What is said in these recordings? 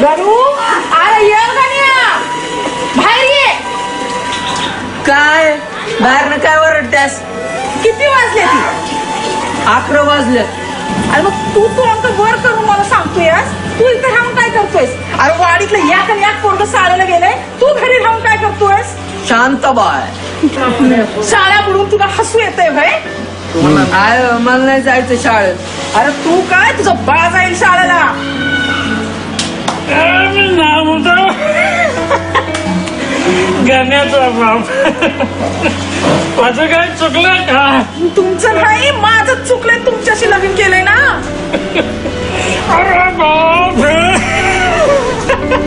गरू, अरे ये गण्या, बाहेर ये. काय बाहेरनं काय ओरडतेस? किती वाजले ती? 11 वाजले. अरे मग तू अंक वर करून मला सांगतोयस, तू इथे राहून काय करतोयस? अरे वाडीतलं याक आणि याक पोरगं शाळेला गेलंय, तू घरी राहून काय करतोयस? शांत बाय. शाळा बुडून तुला हसू येतंय भाई? मला नाही जायचं शाळेत. अरे तू काय, तुझं बाळ जाईल शाळेला. गाण्याचा बाप माझं काय चुकलं का? तुमचं नाही, माझं चुकलंय, तुमच्याशी लग्न केलंय ना. अरे बाप,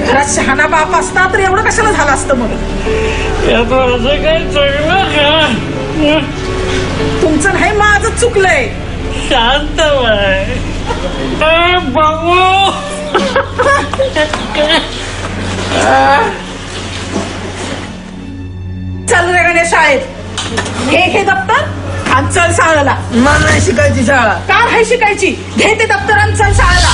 जरा शहाणा बाप असता तर एवढं कशाला झालं असतं मग. यात माझं काय चुकलं का? तुमचं नाही, माझं चुकलंय. शांत बाय. बाबू चल रे गण्या शाळेत. हे दप्तर आणि चल शाळेला. मला नाही शिकायची शाळा. का नाही शिकायची? घे ते दप्तर आणि चल शाळेला.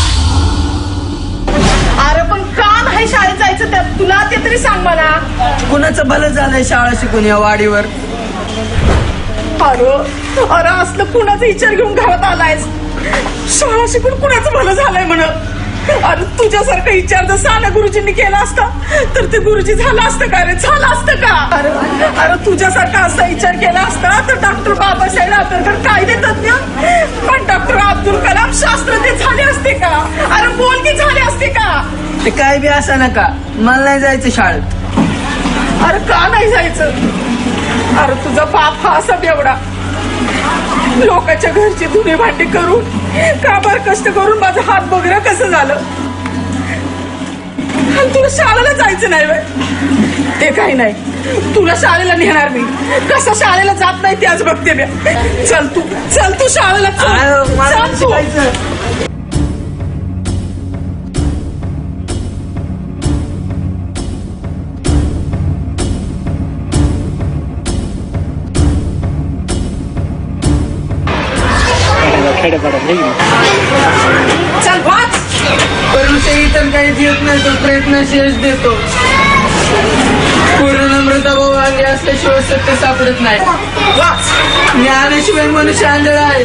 अरे पण का नाही शाळेत जायचं त्यात तुला ते तरी सांग मला. कुणाचं भलं झालंय शाळा शिकून या वाडीवर? अरे असलं कुणाचा विचार घेऊन घरात आलायस? शाळा शिकून कुणाचं भलं झालंय म्हण. अरे तुझ्यासारखं विचार जर साना गुरुजींनी केला असता तर ते गुरुजी झालं असतं का रे? झालं असतं का? अरे तुझ्यासारखा असा विचार केला असता तर डॉक्टर बाबासाहेब आंबेडकर कायदेतज्ञ पण डॉक्टर अब्दुल कलाम शास्त्रज्ञ झाले असते का? अरे बोल की झाले असते का? ते काय बी असं नका, मला नाही जायचं शाळेत. अरे का नाही जायचं? अरे तुझा बाप हा असा बेवडा, लोकांच्या घरची धुणी भांडी करून काबार कष्ट करून माझा हात बघ कसं झालं. आणि तुला शाळेला जायचं नाही बाय. ते काही नाही, तुला शाळेला नेणार मी. कसं शाळेला जात नाही ते आज बघते मी. चल तू शाळेला चल. मला चल तू. शिकायचं. चल वाच. परंतु इतर काही देत नाही, तो प्रयत्न शेष देतो. पूर्ण नम्रता व वागले असल्याशिवाय सत्य सापडत नाही. वाच ज्ञानाशिवाय मनुष्य आंधळा आहे.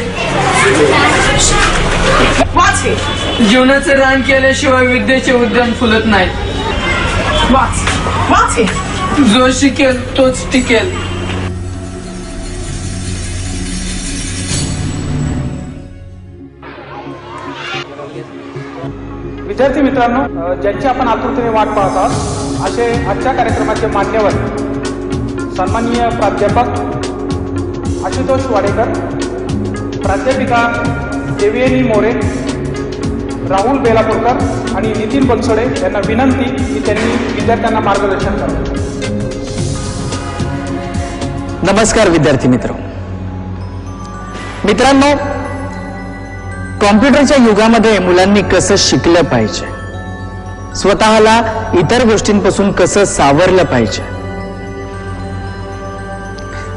वाच हे. जीवनाचं रान केल्याशिवाय विद्येचे उद्यान फुलत नाही. वाच हे. जो शिकेल तोच टिकेल. विद्यार्थी मित्रांनो, ज्यांची आपण आतुरतेने वाट पाहत आहात असे आजच्या कार्यक्रमाचे मान्यवर सन्माननीय प्राध्यापक आशुतोष वाडेकर, प्राध्यापिका देवयानी मोरे, राहुल बेलापूरकर आणि नितीन बनसोडे यांना विनंती की त्यांनी विद्यार्थ्यांना मार्गदर्शन करावे. नमस्कार विद्यार्थी मित्रांनो, कॉम्प्युटरच्या युगामध्ये मुलांनी कसं शिकलं पाहिजे, स्वतःला इतर गोष्टींपासून कसं सावरलं पाहिजे.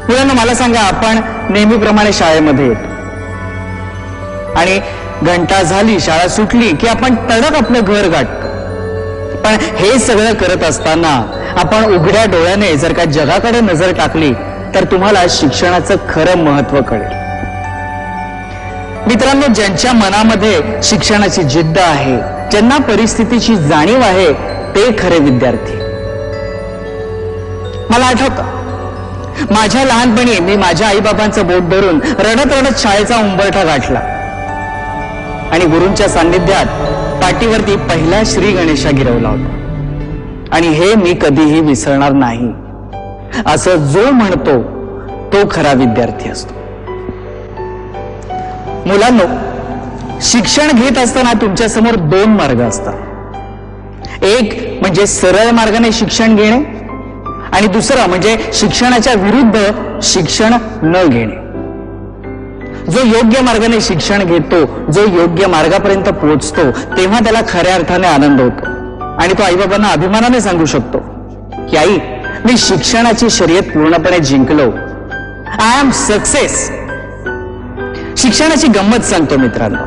मुलांना मला सांगा, आपण नेहमीप्रमाणे शाळेमध्ये येतो आणि घंटा झाली, शाळा सुटली की आपण तडक आपलं घर गाठतो. पण हे सगळं करत असताना आपण उघड्या डोळ्याने जर का जगाकडे नजर टाकली तर तुम्हाला शिक्षणाचं खरं महत्व कळेल. मित्रांनो, ज्यांच्या मनामध्ये शिक्षणाची जिद्द आहे, ज्यांना परिस्थितीची जाणीव आहे, ते खरे विद्यार्थी. मला आठवतं, माझ्या लहानपणी मी माझ्या आईबाबांचं बोट धरून रडत रडत शाळेचा उंबरठा गाठला आणि गुरूंच्या सान्निध्यात पाठीवरती पहिला श्री गणेशा गिरवला होता. आणि हे मी कधीही विसरणार नाही. असं जो म्हणतो तो खरा विद्यार्थी असतो. मुलांनो, शिक्षण घेत असताना तुमच्या समोर दोन मार्ग असतात. एक म्हणजे सरळ मार्गाने शिक्षण घेणे आणि दुसरा म्हणजे शिक्षणाच्या विरुद्ध शिक्षण न घेणे. जो योग्य मार्गाने शिक्षण घेतो, जो योग्य मार्गापर्यंत पोहोचतो, तेव्हा त्याला खऱ्या अर्थाने आनंद होतो आणि तो आईबाबांना अभिमानाने सांगू शकतो की आई, मी शिक्षणाची शर्यत पूर्णपणे जिंकलो. I am success. शिक्षणाची गंमत सांगतो मित्रांनो.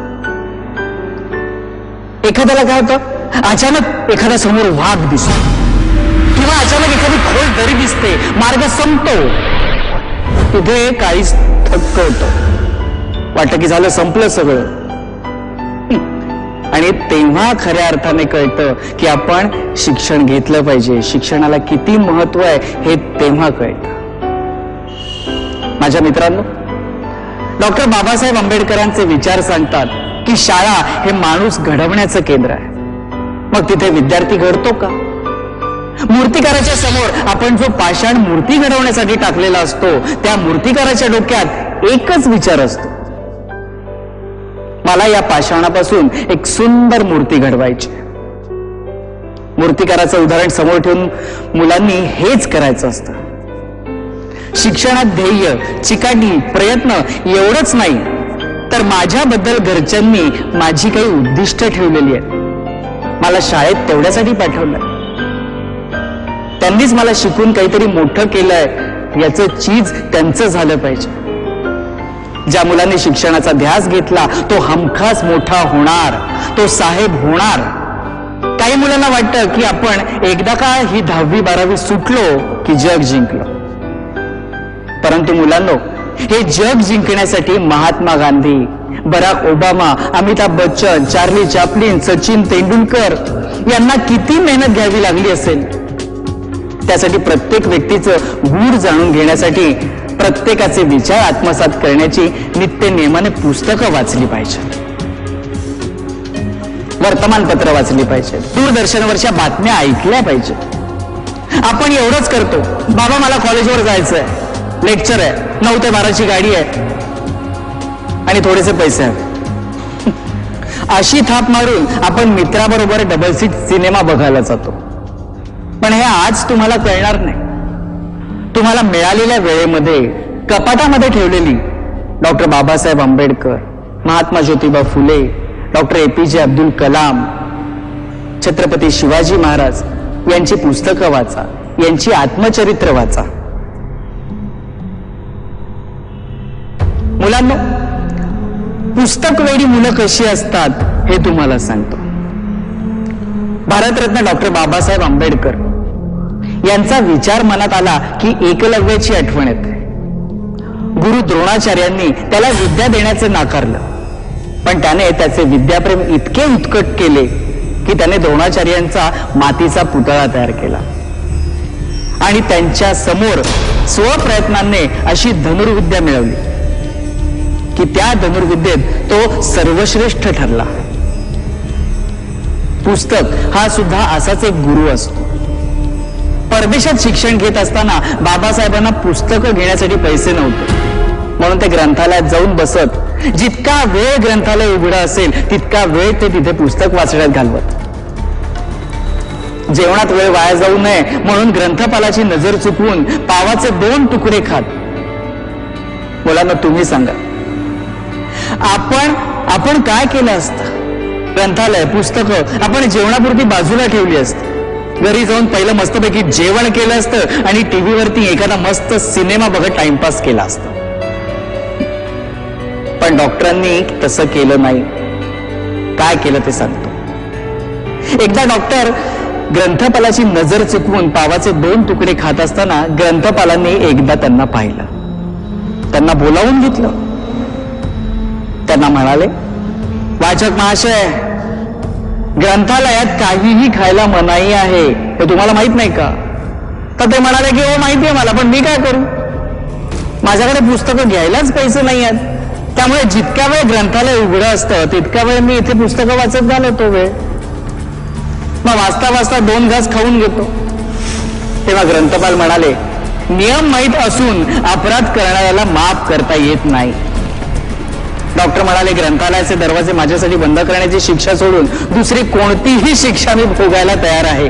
एखाद्याला काय होतं, अचानक एखाद्या समोर वाघ दिसतो किंवा अचानक एखादी खोल दरी दिसते, मार्ग संपतो, तिथे काहीच थक्क होतं, वाटतं की झालं, संपलं सगळं. आणि तेव्हा खऱ्या अर्थाने कळतं की आपण शिक्षण घेतलं पाहिजे, शिक्षणाला किती महत्व आहे हे तेव्हा कळतं. माझ्या मित्रांनो, डॉक्टर बाबासाहेब आंबेडकरांचे विचार सांगतात की शाळा हे माणूस घडवण्याचं केंद्र आहे. मग तिथे विद्यार्थी घडतो का? मूर्तिकाराच्या समोर आपण जो पाषाण मूर्ती घडवण्यासाठी टाकलेला असतो, त्या मूर्तिकाराच्या डोक्यात एकच विचार असतो, मला या पाषाणापासून एक सुंदर मूर्ती घडवायची. मूर्तिकाराचं उदाहरण समोर ठेवून मुलांनी हेच करायचं असतं. शिक्षणात ध्येय, चिकाटी, प्रयत्न एवढंच नाही, तर माझ्याबद्दल घरच्यांनी माझी काही उद्दिष्ट ठेवलेली आहेत. मला शाळेत तेवढ्यासाठी पाठवलंय, त्यांनीच मला शिकून काहीतरी मोठं केलंय, याचं चीज त्यांचं झालं पाहिजे. ज्या मुलांनी शिक्षणाचा ध्यास घेतला तो हमखास मोठा होणार, तो साहेब होणार. काही मुलांना वाटतं की आपण एकदा का ही 10वी 12वी सुटलो की जग जिंकलो. परंतु मुलांनो, हे जग जिंकण्यासाठी Mahatma Gandhi, Barack Obama, Amitabh Bachchan, Charlie Chaplin, Sachin Tendulkar यांना किती मेहनत घ्यावी लागली असेल. त्यासाठी प्रत्येक व्यक्तीचं गूढ जाणून घेण्यासाठी, प्रत्येकाचे विचार आत्मसात करण्याची नित्य नेमाने पुस्तकं वाचली पाहिजे, वर्तमानपत्र वाचली पाहिजे, दूरदर्शनवरच्या बातम्या ऐकल्या पाहिजे. आपण एवढंच करतो, बाबा मला कॉलेजवर जायचंय, लेक्चर आहे, 9 ते 12ची गाडी आहे आणि थोडेसे पैसे आहेत. अशी थाप मारून आपण मित्राबरोबर डबल सीट सिनेमा बघायला जातो. पण हे आज तुम्हाला कळणार नाही. तुम्हाला मिळालेल्या वेळेमध्ये कपाटामध्ये ठेवलेली doctor Babasaheb Ambedkar, Mahatma Jyotiba Phule, doctor APJ Abdul Kalam, Chhatrapati Shivaji Maharaj यांची पुस्तकं वाचा, यांची आत्मचरित्र वाचा. मुलांनो, पुस्तक वेडी मुलं कशी असतात हे तुम्हाला सांगतो. भारतरत्न डॉक्टर बाबासाहेब आंबेडकर यांचा विचार मनात आला की एकलव्याची आठवण येते. गुरु द्रोणाचार्यांनी त्याला विद्या देण्याचे नाकारलं, पण त्याने त्याचे विद्याप्रेम इतके उत्कट केले की त्याने द्रोणाचार्यांचा मातीचा पुतळा तयार केला आणि त्यांच्या समोर स्वप्रयत्नाने अशी धनुर्विद्या मिळवली की त्या धनुर्विद्येत तो सर्वश्रेष्ठ ठरला. पुस्तक हा सुद्धा असाच एक गुरु असतो. परदेशात शिक्षण घेत असताना बाबासाहेबांना पुस्तकं घेण्यासाठी पैसे नव्हते, म्हणून ते ग्रंथालयात जाऊन बसत. जितका वेळ ग्रंथालय उघडं असेल तितका वेळ ते तिथे पुस्तक वाचण्यात घालवत. जेवणात वेळ वाया जाऊ नये म्हणून ग्रंथपालाची नजर चुकवून पावाचे 2 तुकडे खात. मुलांना तुम्ही सांगा, आपण काय केलं असतं? ग्रंथालय, पुस्तकं आपण जेवणापुरती बाजूला ठेवली असती. घरी जाऊन पहिलं मस्तपैकी जेवण केलं असतं आणि टीव्हीवरती एखादा मस्त सिनेमा बघत टाइमपास केला असता. पण डॉक्टरांनी तसं केलं नाही. काय केलं ते सांगतो. एकदा डॉक्टर ग्रंथपालाची नजर चुकवून पावाचे 2 तुकडे खात असताना ग्रंथपालांनी एकदा त्यांना पाहिलं. त्यांना बोलावून घेतलं. त्यांना म्हणाले, वाचक महाशय, ग्रंथालयात काहीही खायला मनाई आहे, हे तुम्हाला माहित नाही का? तर ते म्हणाले की हो माहिती आहे मला, पण मी काय करू? माझ्याकडे पुस्तकं घ्यायलाच पैसे नाही आहेत. त्यामुळे जितक्या वेळ ग्रंथालय उघडं असतं तितक्या वेळ मी इथे पुस्तकं वाचत घालवतो वेळ. मग वाचता वाचता 2 घास खाऊन घेतो. तेव्हा ग्रंथपाल म्हणाले, नियम माहीत असून अपराध करणाऱ्याला माफ करता येत नाही. डॉक्टर म्हणाले, ग्रंथालयाचे दरवाजे माझ्यासाठी बंद करण्याची शिक्षा सोडून दुसरी कोणतीही शिक्षा मी भोगायला तयार आहे.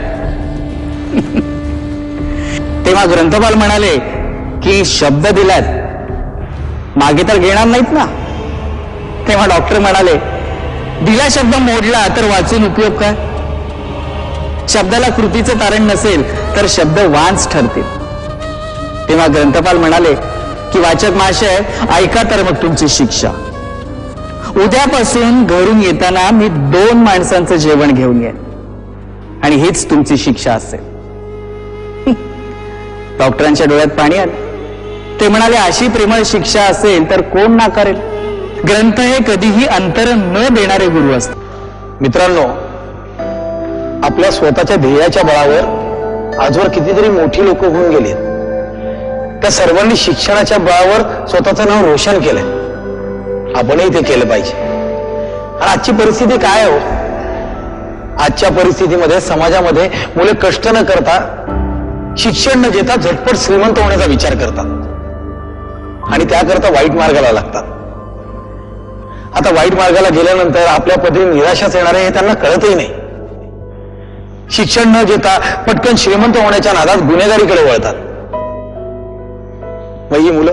तेव्हा ग्रंथपाल म्हणाले की शब्द दिलात मागे तर घेणार नाहीत ना. तेव्हा डॉक्टर म्हणाले, दिला शब्द मोडला तर वाचून उपयोग काय? शब्दाला कृतीचं तारण नसेल तर शब्द वांच ठरतील. तेव्हा ग्रंथपाल म्हणाले की वाचक महाशय, ऐका तर मग तुमची शिक्षा. उद्यापासून घरून येताना मी 2 माणसांचं जेवण घेऊन येईन आणि हीच तुमची शिक्षा असेल. डॉक्टरांच्या डोळ्यात पाणी आलं. ते म्हणाले, अशी प्रेमळ शिक्षा असेल तर कोण नाकारेल? ग्रंथ हे कधीही अंतर न देणारे गुरु असतात. मित्रांनो, आपल्या स्वतःच्या ध्येयाच्या बळावर आजवर कितीतरी मोठी लोक होऊन गेली. त्या सर्वांनी शिक्षणाच्या बळावर स्वतःचं नाव रोशन केलंय. आपणही ते केलं पाहिजे. आणि आजची परिस्थिती काय हो? आजच्या परिस्थितीमध्ये समाजामध्ये मुले कष्ट न करता, शिक्षण न घेता झटपट श्रीमंत होण्याचा विचार करतात आणि त्याकरता वाईट मार्गाला लागतात. आता वाईट मार्गाला गेल्यानंतर आपल्या पदरी निराशाच येणार आहे हे त्यांना कळतही नाही. शिक्षण न घेता पटकन श्रीमंत होण्याच्या नादात गुन्हेगारीकडे वळतात. मग ही मुलं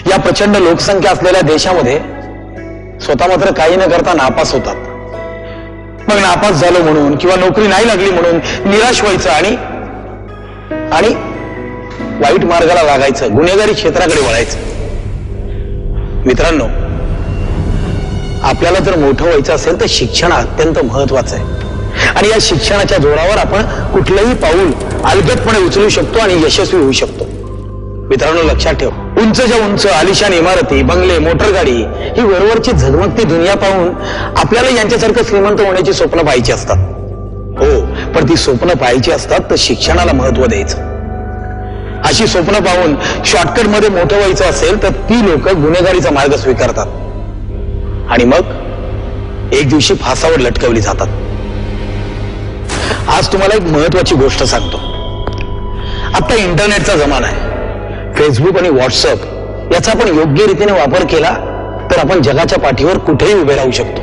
या प्रचंड लोकसंख्या असलेल्या देशामध्ये स्वतः मात्र काही न करता नापास होतात. मग नापास झालो म्हणून किंवा नोकरी नाही लागली म्हणून निराश व्हायचं आणि वाईट मार्गाला लागायचं, गुन्हेगारी क्षेत्राकडे वळायचं. मित्रांनो, आपल्याला जर मोठं व्हायचं असेल तर शिक्षण अत्यंत महत्वाचं आहे आणि या शिक्षणाच्या जोरावर आपण कुठलंही पाऊल अलगदपणे उचलू शकतो आणि यशस्वी होऊ शकतो. मित्रांनो, लक्षात ठेव, उंचच्या उंच आलिशान इमारती, बंगले, मोटरगाडी ही वरवरची झगमगती दुनिया पाहून आपल्याला यांच्यासारखं श्रीमंत होण्याची स्वप्न पाहायची असतात. हो, पण ती स्वप्न पाहायची असतात तर शिक्षणाला महत्व द्यायचं. अशी स्वप्न पाहून शॉर्टकट मध्ये मोठं व्हायचं असेल तर ती लोक गुन्हेगारीचा मार्ग स्वीकारतात आणि मग एक दिवशी फासावर लटकवली जातात. आज तुम्हाला एक महत्वाची गोष्ट सांगतो. आता इंटरनेटचा जमाना आहे. फेसबुक आणि व्हॉट्सअप याचा आपण योग्य रीतीने वापर केला तर आपण जगाच्या पाठीवर कुठेही उभे राहू शकतो.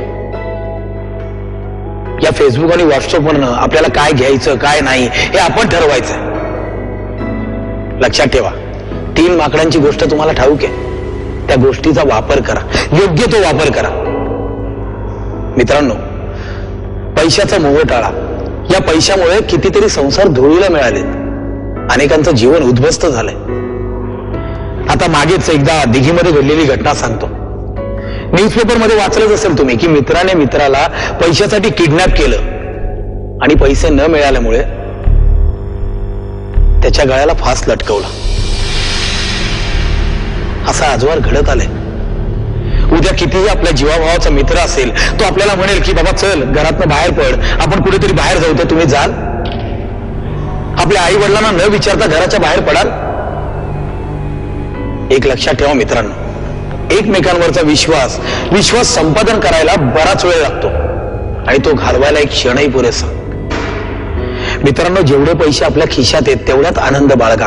या फेसबुक आणि व्हॉट्सअपवरनं आपल्याला काय घ्यायचं काय नाही हे आपण ठरवायचं. लक्षात ठेवा, 3 माकडांची गोष्ट तुम्हाला ठाऊक आहे. त्या गोष्टीचा वापर करा, योग्य तो वापर करा. मित्रांनो, पैशाचा मोह टाळा. या पैशामुळे कितीतरी संसार धुळीला मिळाले, अनेकांचं जीवन उद्ध्वस्त झालंय. आता मागेच एकदा दिघीमध्ये घडलेली घटना सांगतो. न्यूजपेपरमध्ये वाचलंच असेल तुम्ही की मित्राने मित्राला पैशासाठी किडनॅप केलं आणि पैसे न मिळाल्यामुळे त्याच्या गळ्याला फास लटकवला. असा आजवर घडत आलाय. उद्या कितीही आपल्या जीवाभावाचा मित्र असेल तो आपल्याला म्हणेल की बाबा चल घरातनं बाहेर पड, आपण कुठेतरी बाहेर जाऊ. तर तुम्ही जाल? आपल्या आई वडिलांना न विचारता घराच्या बाहेर पडाल? एक लक्षात ठेवा मित्रांनो, एकमेकांवरचा विश्वास संपादन करायला बराच वेळ लागतो आणि तो घालवायला एक क्षणही पुरेसा. मित्रांनो, जेवढे पैसे आपल्या खिशात आहेत तेवढ्यात आनंद बाळगा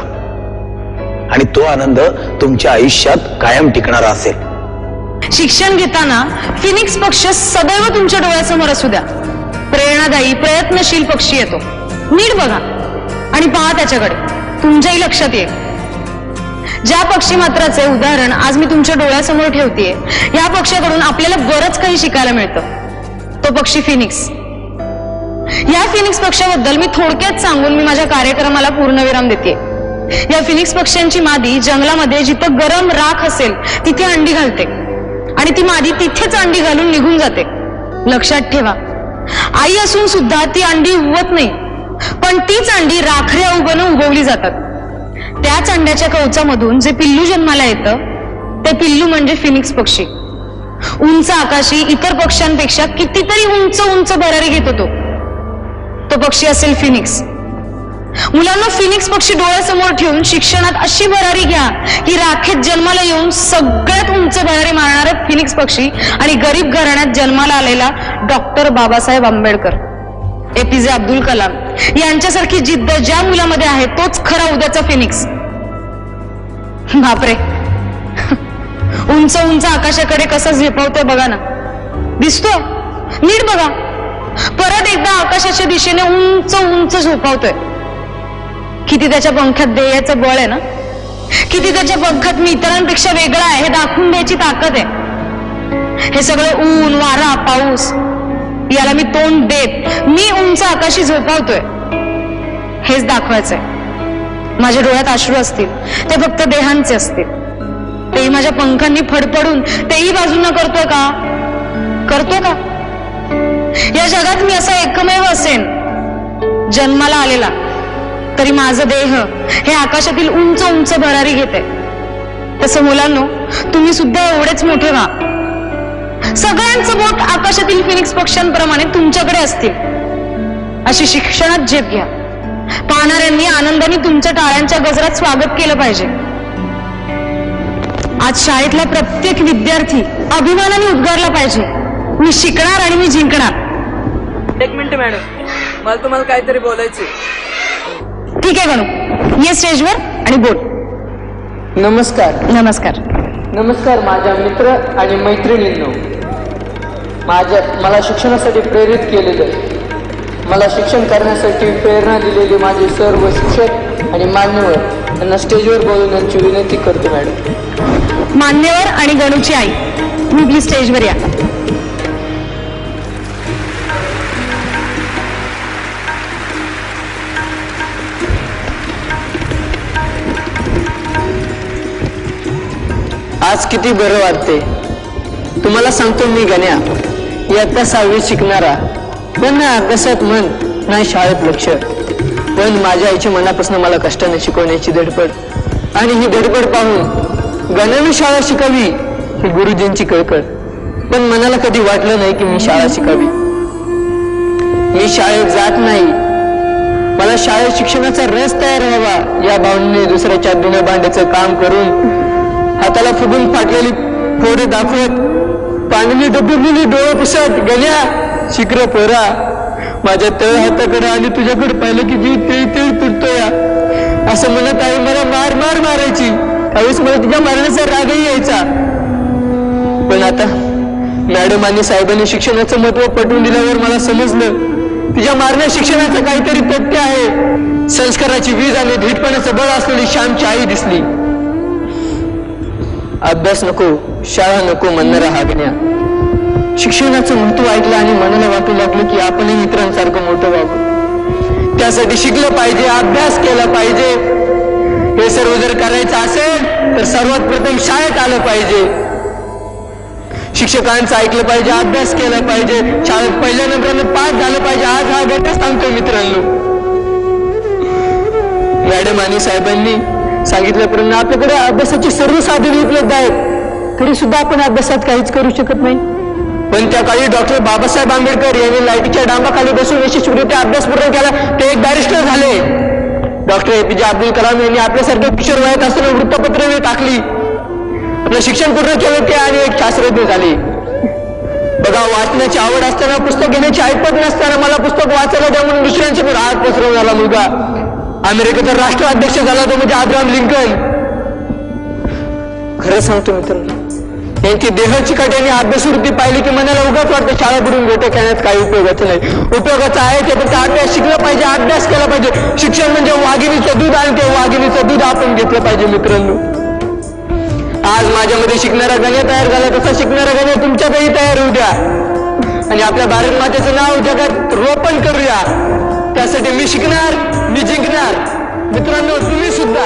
आणि तो आनंद तुमच्या आयुष्यात कायम टिकणारा असेल. शिक्षण घेताना फिनिक्स पक्ष सदैव तुमच्या डोळ्यासमोर असू द्या. प्रेरणादायी, प्रयत्नशील पक्षी येतो. नीट बघा आणि पहा त्याच्याकडे, तुमच्याही लक्षात येईल. ज्या पक्षी मात्राचे उदाहरण आज मी तुमच्या डोळ्यासमोर ठेवतेय, या पक्षाकडून आपल्याला बरंच काही शिकायला मिळतं. तो पक्षी फिनिक्स. या फिनिक्स पक्षाबद्दल मी थोडक्यात सांगून मी माझ्या कार्यक्रमाला पूर्णविराम देते. या फिनिक्स पक्ष्यांची मादी जंगलामध्ये जिथं गरम राख असेल तिथे अंडी घालते आणि ती मादी तिथेच अंडी घालून निघून जाते. लक्षात ठेवा, आई असून सुद्धा ती अंडी उगवत नाही, पण तीच अंडी राखऱ्या उगवून उगवली जातात. त्याच अंड्याच्या कवचामधून जे पिल्लू जन्माला येतं ते पिल्लू म्हणजे फिनिक्स पक्षी. उंच आकाशी इतर पक्ष्यांपेक्षा कितीतरी उंच उंच भरारी घेत होतो. तो पक्षी असेल फिनिक्स. मुलांना फिनिक्स पक्षी डोळ्यासमोर ठेवून शिक्षणात अशी भरारी घ्या की राखेत जन्माला येऊन सगळ्यात उंच भरारी मारणारा फिनिक्स पक्षी आणि गरीब घराण्यात जन्माला आलेला डॉक्टर बाबासाहेब आंबेडकर, एपीजे अब्दुल कलाम यांच्यासारखी जिद्द ज्या मुलामध्ये आहे तोच खरा उद्याचा फिनिक्स. बापरे, उंच उंच आकाशाकडे कसं झेपावतोय बघा ना. दिसतोय? नीट बघा. परत एकदा आकाशाच्या दिशेने उंच उंच झोपावतोय. किती त्याच्या पंखात ध्येयाचं बळ आहे ना, किती त्याच्या पंखात मी इतरांपेक्षा वेगळा आहे हे दाखवून द्यायची ताकद आहे. हे सगळं ऊन, वारा, पाऊस याला मी तोंड देत मी उंच आकाशी झोपावतोय हेच दाखवायचंय. माझ्या डोळ्यात अश्रू असतील ते फक्त देहांचे असतील. तेही माझ्या पंखांनी फडफडून तेही बाजूंना करतोय का? करतोय का? या जगात मी असा एकमेव असेन जन्माला आलेला तरी माझं देह हे आकाशातील उंच उंच भरारी घेते. तसं मुलांनो, तुम्ही सुद्धा एवढेच मोठे व्हा. सगळ्यांचं बोट आकाशातील फिनिक्स पक्ष्यांप्रमाणे तुमच्याकडे असतील अशी शिक्षणात झेप घ्या. पाहणाऱ्यांनी आनंदाने तुमच्या टाळ्यांच्या गजरात स्वागत केलं पाहिजे. आज शाळेतला प्रत्येक विद्यार्थी अभिमानाने उद्गारला पाहिजे, मी शिकणार आणि मी जिंकणार. एक मिनिट मॅडम, मला तुम्हाला काहीतरी बोलायचे. ठीक आहे गणू, ये स्टेजवर आणि बोल. नमस्कार. नमस्कार. नमस्कार माझ्या मित्र आणि मैत्रिणींनो. मला शिक्षणासाठी प्रेरित केलेलं, मला शिक्षण करण्यासाठी प्रेरणा दिलेली माझे सर्व शिक्षक आणि मान्यवर यांना स्टेजवर बोलवण्याची विनंती करतो मॅडम. मान्यवर आणि गणूची आई, तुम्ही प्लीज स्टेजवर या. आज किती बरं वाटते. तुम्हाला सांगतो मी गण्या, इयत्ता 6वी शिकणारा, पण नाही अभ्यासात मन, नाही शाळेत लक्ष. पण माझ्या आईच्या मनापासून मला कष्टाने शिकवण्याची धडपड, आणि ही धडपड पाहून गण्याने शाळा शिकावी ही गुरुजींची कळकळ. पण मनाला कधी वाटलं नाही की मी शाळा शिकावी. मी शाळेत जात नाही, मला शाळेत शिक्षणाचा रस तयार व्हावा या भावनेने दुसऱ्याच्या धुणं भांड्याचं काम करून हाताला फुगून फाटलेली फोडे दाखवत पाण्याने डबडबलेली डोळे पुसत गण्या शिकर पोरा माझ्या तळ हाताकडे आणि तुझ्याकडे पाहिलं की जीव तेळ तेळ तुटतो या असं म्हणत आई मला मार मार मारायची. त्यावेळेस मला तिच्या मारण्याचा रागही यायचा. पण आता मॅडम आणि साहेबांनी शिक्षणाचं महत्व पटवून दिल्यावर मला समजलं तिच्या मारण्यात शिक्षणाचं काहीतरी तथ्य आहे. संस्काराची वीज आणि धीटपणाचं बळ असलेली श्यामची आई दिसली. अभ्यास नको, शाळा नको म्हणणारा हा गण्या शिक्षणाचं महत्व ऐकलं आणि मनाला वाटू लागलं की आपणही मित्रांसारखं मोठं व्हावं. त्यासाठी शिकलं पाहिजे, अभ्यास केला पाहिजे. हे सर्व जर करायचं असेल तर सर्वात प्रथम शाळेत आलं पाहिजे, शिक्षकांचं ऐकलं पाहिजे, अभ्यास केला पाहिजे, शाळेत पहिल्या नंबरानं पास झालं पाहिजे. आज हा गट सांगतो मित्रांनो. मॅडम आणि साहेबांनी सांगितल्याप्रमाणे आपल्याकडे अभ्यासाची सर्व साधने उपलब्ध आहेत, तरी सुद्धा आपण अभ्यासात काहीच करू शकत नाही. पण त्या काळी डॉक्टर बाबासाहेब आंबेडकर यांनी लाईटीच्या डांबाखाली बसून यशस्वीरित्या अभ्यास पूर्ण केला. ते एक बॅरिस्टर झाले. डॉक्टर APJ अब्दुल कलाम यांनी आपल्यासारख्या किशोर वयात असताना वृत्तपत्रे टाकली, आपलं शिक्षण पूर्ण केलं ते आणि एक शास्त्रज्ञ झाले. बघा, वाचण्याची आवड असताना, पुस्तक घेण्याची ऐपत नसताना मला पुस्तक वाचायला द्या म्हणून दुसऱ्यांच्या पुढे हात पसरवणारा मुलगा अमेरिकेचा राष्ट्राध्यक्ष झाला तो म्हणजे अब्राहम लिंकन. खरं सांगतो मित्रांनो, यांची देहाची काट्याने अभ्यासवृत्ती पाहिली की मनाला उगाच वाटतं शाळा बुडून गोटे खेळण्यात काही उपयोगाचं नाही. उपयोगाचं आहे ते फक्त अभ्यास शिकलं पाहिजे, अभ्यास केला पाहिजे. शिक्षण म्हणजे वाघिणीचं दूध आणि ते वाघिणीचं दूध आपण घेतलं पाहिजे मित्रांनो. आज माझ्यामध्ये शिकणारा गण्या तयार झाला, तसा शिकणारा गण्या तुमच्यातही तयार होऊ द्या आणि आपल्या भारत मातेचं नाव जगात रोपण करूया. त्यासाठी मी शिकणार, मी जिंकणार. मित्रांनो, तुम्ही सुद्धा